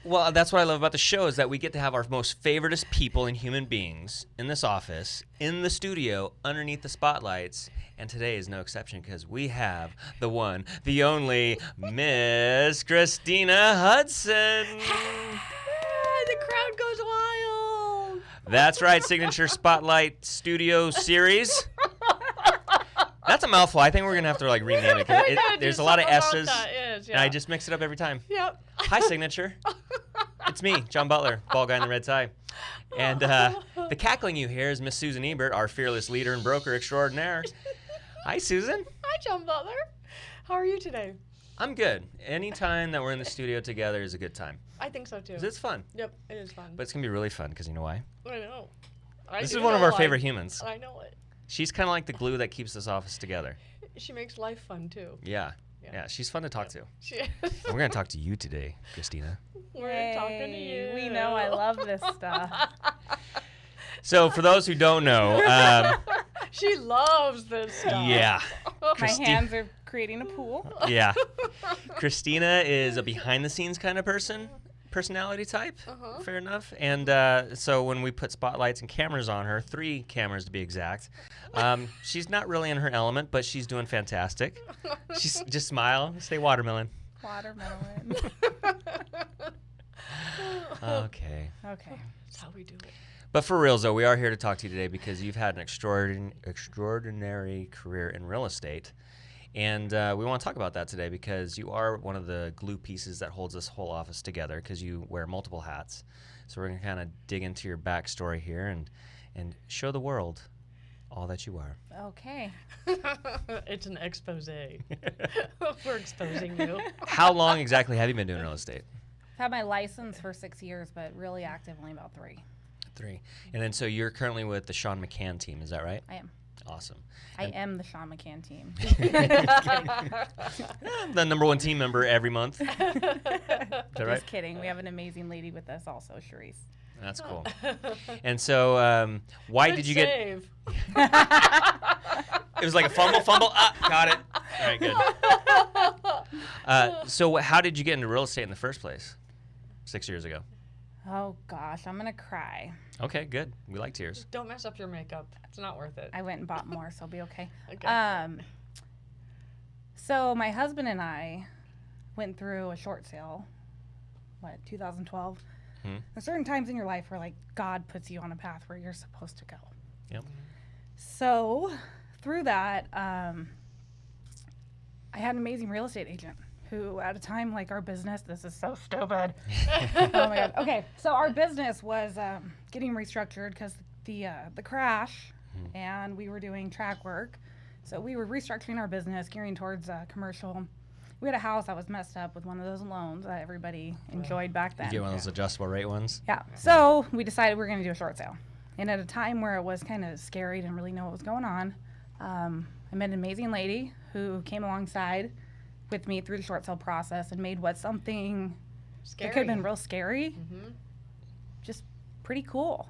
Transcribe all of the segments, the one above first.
Well, that's what I love about the show is that we get to have our most favoritist people and human beings in this office, in the studio, underneath the spotlights. And today is no exception because we have the one, the only, Miss Christina Hudson. The crowd goes wild. That's right, Signature Spotlight Studio Series. That's a mouthful. I think we're going to have to rename it because there's a lot of S's, and I just mix it up every time. Yep. Hi, Signature. It's me, John Butler, bald guy in the red tie. And the cackling you hear is Miss Susan Ebert, our fearless leader and broker extraordinaire. Hi, Susan. Hi, John Butler. How are you today? I'm good. Any time that we're in the studio together is a good time. I think so, too. 'Cause it's fun. Yep, it is fun. But it's going to be really fun because you know why? I know. This is one of our favorite humans. I know it. She's kind of like the glue that keeps this office together. She makes life fun, too. Yeah. Yeah, she's fun to talk to. She is. And we're going to talk to you today, Christina. We're talking to you. We know I love this stuff. So for those who don't know, she loves this stuff. yeah. My hands are creating a pool. Yeah. Christina is a behind-the-scenes kind of personality type. Fair enough. And so when we put spotlights and cameras on her, 3 cameras to be exact, she's not really in her element, but she's doing fantastic. She's just smile, say watermelon. Watermelon. Okay. Okay. That's how we do it. But for reals, though, we are here to talk to you today because you've had an extraordinary career in real estate. And we want to talk about that today because you are one of the glue pieces that holds this whole office together because you wear multiple hats. So we're going to kind of dig into your backstory here and show the world all that you are. Okay. It's an expose. We're exposing you. How long exactly have you been doing real estate? I've had my license for 6 years, but really active only about 3. 3. And then so you're currently with the Sean McCann team, is that right? I am. Awesome. I am the Sean McCann team. The #1 team member every month. Is that right? Just kidding. We have an amazing lady with us also, Charisse. That's cool. And so why did you get... Save. It was like a fumble. Ah, got it. All right, good. So how did you get into real estate in the first place 6 years ago? Oh, gosh. I'm going to cry. Okay, good. We like tears. Don't mess up your makeup. It's not worth it. I went and bought more, so I'll be okay. Okay. So my husband and I went through a short sale, 2012. There's certain times in your life where, God puts you on a path where you're supposed to go. Yep. So through that, I had an amazing real estate agent who, at a time like our business, this is so stupid. Oh my God. Okay, so our business was getting restructured because the crash, and we were doing track work. So we were restructuring our business, gearing towards commercial. We had a house that was messed up with one of those loans that everybody enjoyed back then. You get one of those adjustable rate ones? Yeah. So we decided we were going to do a short sale. And at a time where it was kind of scary, didn't really know what was going on, I met an amazing lady who came alongside with me through the short sale process and made something that could have been real scary, just pretty cool.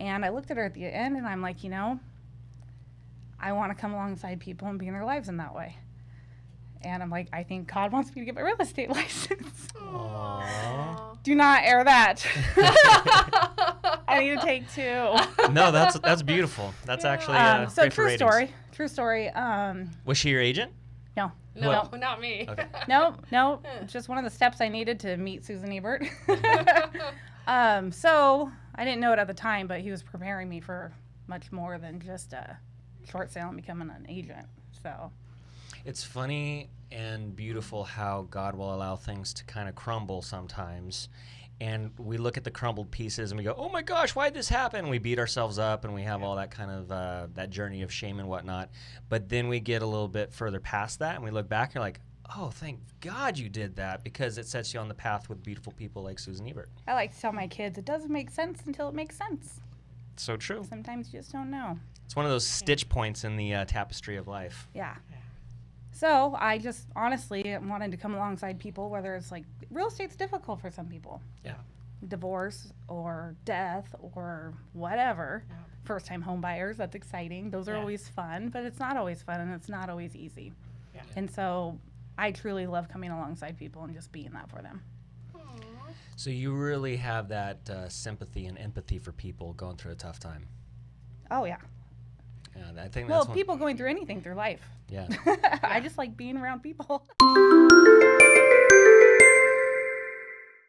And I looked at her at the end and I'm like, I want to come alongside people and be in their lives in that way. And I'm like, I think God wants me to get my real estate license. Aww. Do not air that. I need to take 2. No, that's beautiful. That's actually so great for ratings. True story. Was she your agent? No. No, not me. Okay. No. Just one of the steps I needed to meet Susan Ebert. So I didn't know it at the time, but he was preparing me for much more than just a short sale and becoming an agent. So it's funny and beautiful how God will allow things to kind of crumble sometimes. And we look at the crumbled pieces and we go, oh my gosh, why did this happen? And we beat ourselves up and we have all that kind of that journey of shame and whatnot. But then we get a little bit further past that and we look back and you're like, oh, thank God you did that, because it sets you on the path with beautiful people like Susan Ebert. I like to tell my kids it doesn't make sense until it makes sense. So true. Sometimes you just don't know. It's one of those stitch points in the tapestry of life. Yeah. So I just honestly wanted to come alongside people, whether it's real estate's difficult for some people. Yeah. Divorce or death or whatever. Yeah. First-time home buyers, that's exciting. Those are always fun, but it's not always fun and it's not always easy. Yeah. And so I truly love coming alongside people and just being that for them. Aww. So you really have that sympathy and empathy for people going through a tough time. Oh, yeah. Yeah, I think Well, that's people going through anything through life. Yeah. I just like being around people.